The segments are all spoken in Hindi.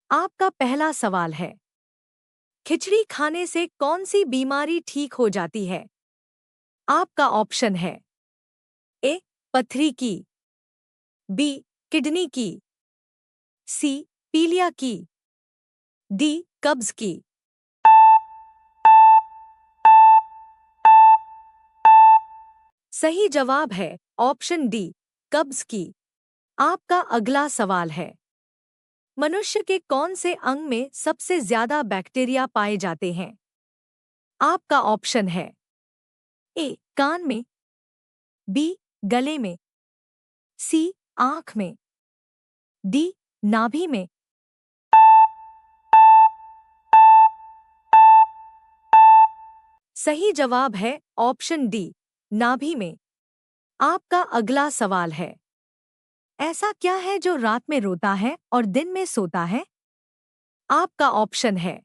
आपका पहला सवाल है, खिचड़ी खाने से कौन सी बीमारी ठीक हो जाती है? आपका ऑप्शन है ए पथरी की, बी किडनी की, सी पीलिया की, डी कब्ज की। सही जवाब है ऑप्शन डी, कब्ज की। आपका अगला सवाल है, मनुष्य के कौन से अंग में सबसे ज्यादा बैक्टीरिया पाए जाते हैं? आपका ऑप्शन है ए कान में, बी गले में, सी आंख में, डी नाभि में। सही जवाब है ऑप्शन डी, नाभि में। आपका अगला सवाल है, ऐसा क्या है जो रात में रोता है और दिन में सोता है? आपका ऑप्शन है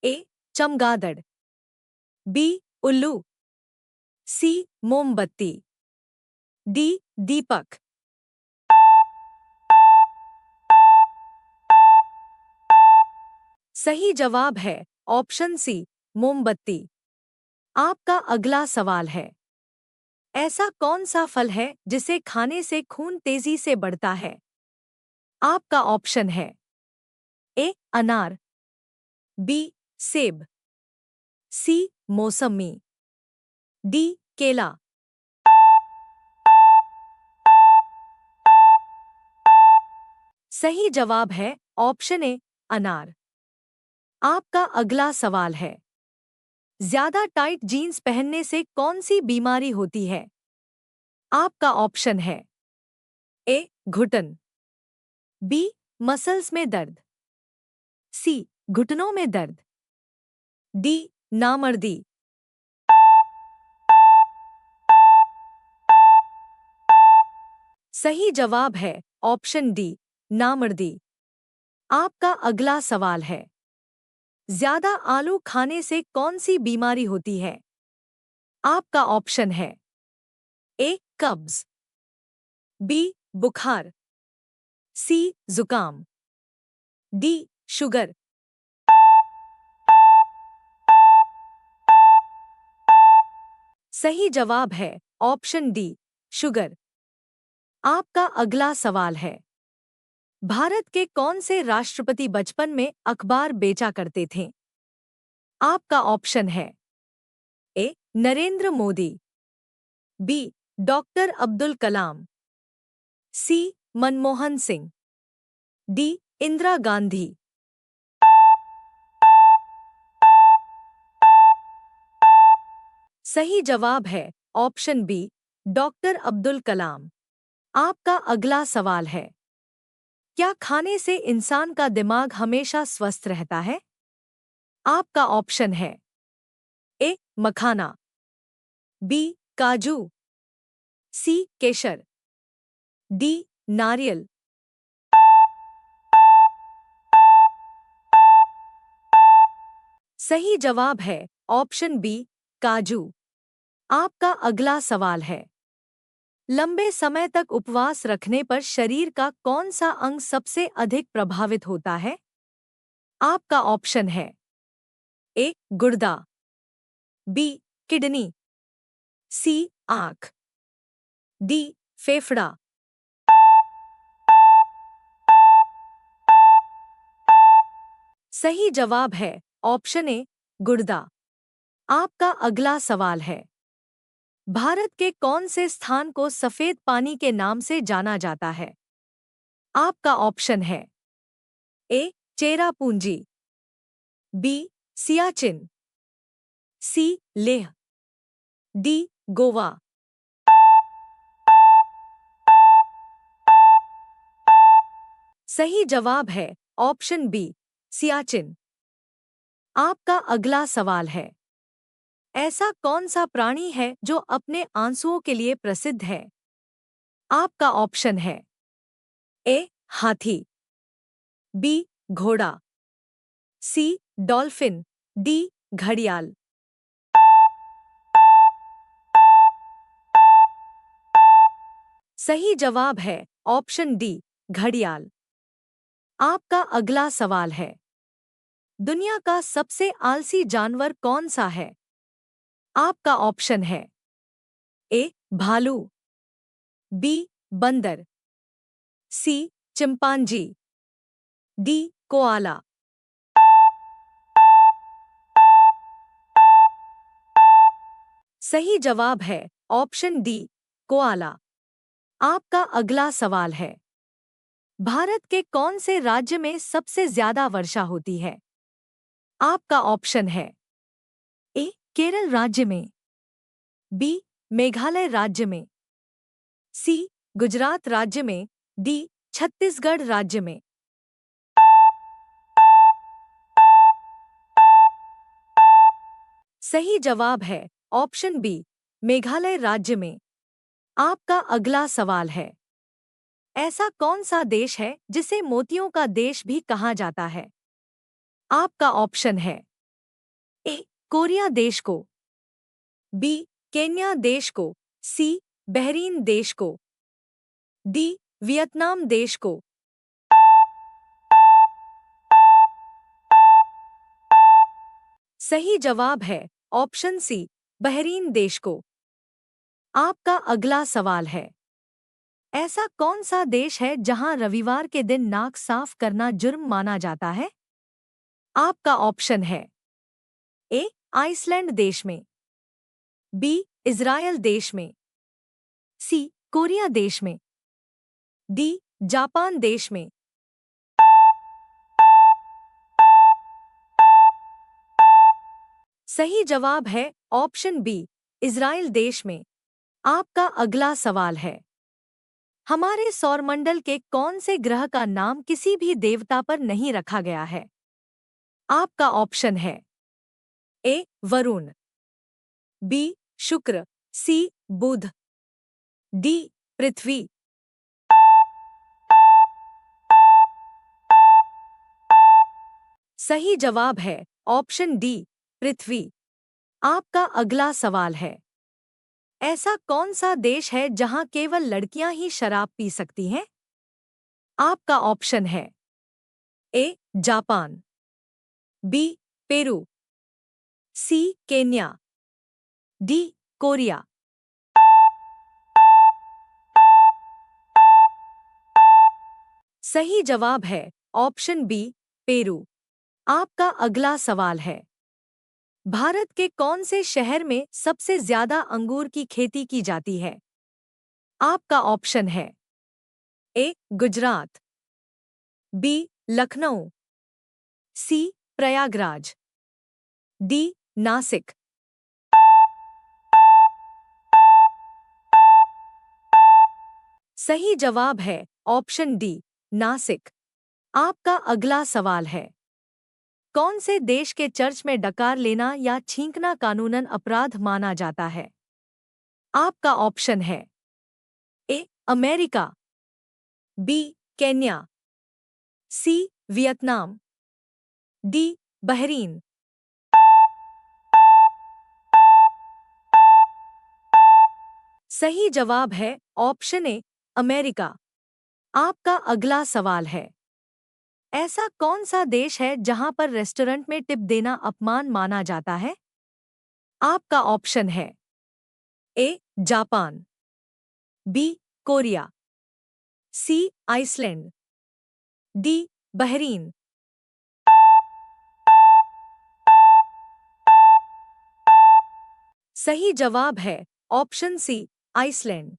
ए चमगादड़, बी उल्लू, सी मोमबत्ती, डी दीपक। सही जवाब है ऑप्शन सी, मोमबत्ती। आपका अगला सवाल है, ऐसा कौन सा फल है जिसे खाने से खून तेजी से बढ़ता है? आपका ऑप्शन है ए अनार, बी सेब, सी मौसमी, डी केला। सही जवाब है ऑप्शन ए अनार। आपका अगला सवाल है, ज्यादा टाइट जीन्स पहनने से कौन सी बीमारी होती है? आपका ऑप्शन है ए घुटन, बी मसल्स में दर्द, सी घुटनों में दर्द, डी नामर्दी। सही जवाब है ऑप्शन डी, नामर्दी। आपका अगला सवाल है, ज्यादा आलू खाने से कौन सी बीमारी होती है? आपका ऑप्शन है ए कब्ज, बी बुखार, सी जुकाम, डी शुगर। सही जवाब है ऑप्शन डी, शुगर। आपका अगला सवाल है, भारत के कौन से राष्ट्रपति बचपन में अखबार बेचा करते थे? आपका ऑप्शन है ए नरेंद्र मोदी, बी डॉक्टर अब्दुल कलाम, सी मनमोहन सिंह, डी इंदिरा गांधी। सही जवाब है option B, doctor Abdul Kalam. आपका अगला सवाल है, क्या खाने से इंसान का दिमाग हमेशा स्वस्थ रहता है? आपका ऑप्शन है ए मखाना, बी काजू, सी केसर, डी नारियल। सही जवाब है ऑप्शन बी, काजू। आपका अगला सवाल है, लंबे समय तक उपवास रखने पर शरीर का कौन सा अंग सबसे अधिक प्रभावित होता है? आपका ऑप्शन है ए गुर्दा, बी किडनी, सी आंख, डी फेफड़ा। सही जवाब है ऑप्शन ए गुर्दा। आपका अगला सवाल है, भारत के कौन से स्थान को सफेद पानी के नाम से जाना जाता है? आपका ऑप्शन है ए चेरापूंजी, बी सियाचिन, सी लेह, डी गोवा। सही जवाब है ऑप्शन बी, सियाचिन। आपका अगला सवाल है, ऐसा कौन सा प्राणी है जो अपने आंसुओं के लिए प्रसिद्ध है? आपका ऑप्शन है ए हाथी, बी घोड़ा, सी डॉल्फिन, डी घड़ियाल। सही जवाब है ऑप्शन डी, घड़ियाल। आपका अगला सवाल है, दुनिया का सबसे आलसी जानवर कौन सा है? आपका ऑप्शन है ए भालू, बी बंदर, सी चिंपांजी, डी कोआला। सही जवाब है ऑप्शन डी कोआला। आपका अगला सवाल है, भारत के कौन से राज्य में सबसे ज्यादा वर्षा होती है? आपका ऑप्शन है ए केरल राज्य में, बी मेघालय राज्य में, सी गुजरात राज्य में, डी छत्तीसगढ़ राज्य में। सही जवाब है ऑप्शन बी मेघालय राज्य में। आपका अगला सवाल है, ऐसा कौन सा देश है जिसे मोतियों का देश भी कहा जाता है? आपका ऑप्शन है ए कोरिया देश को, बी केन्या देश को, सी बहरीन देश को, डी वियतनाम देश को। सही जवाब है ऑप्शन सी बहरीन देश को। आपका अगला सवाल है, ऐसा कौन सा देश है जहां रविवार के दिन नाक साफ करना जुर्म माना जाता है? आपका ऑप्शन है ए आइसलैंड देश में, बी इज़राइल देश में, सी कोरिया देश में, डी जापान देश में। सही जवाब है ऑप्शन बी इज़राइल देश में। आपका अगला सवाल है, हमारे सौरमंडल के कौन से ग्रह का नाम किसी भी देवता पर नहीं रखा गया है? आपका ऑप्शन है ए वरुण, बी शुक्र, सी बुध, डी पृथ्वी। सही जवाब है ऑप्शन डी पृथ्वी। आपका अगला सवाल है, ऐसा कौन सा देश है जहां केवल लड़कियां ही शराब पी सकती हैं? आपका ऑप्शन है A Japan, B Peru, C Kenya, D Korea. सही जवाब है ऑप्शन बी पेरू। आपका अगला सवाल है, भारत के कौन से शहर में सबसे ज्यादा अंगूर की खेती की जाती है? आपका ऑप्शन है ए गुजरात, बी लखनऊ, सी प्रयागराज, डी नासिक। सही जवाब है ऑप्शन डी नासिक। आपका अगला सवाल है, कौन से देश के चर्च में डकार लेना या छींकना कानूनन अपराध माना जाता है? आपका ऑप्शन है A America, B Kenya, C Vietnam, D Bahrain. सही जवाब है ऑप्शन ए अमेरिका। आपका अगला सवाल है, ऐसा कौन सा देश है जहां पर रेस्टोरेंट में टिप देना अपमान माना जाता है? आपका ऑप्शन है A Japan, B Korea, C Iceland, D Bahrain. सही जवाब है ऑप्शन सी आइसलैंड।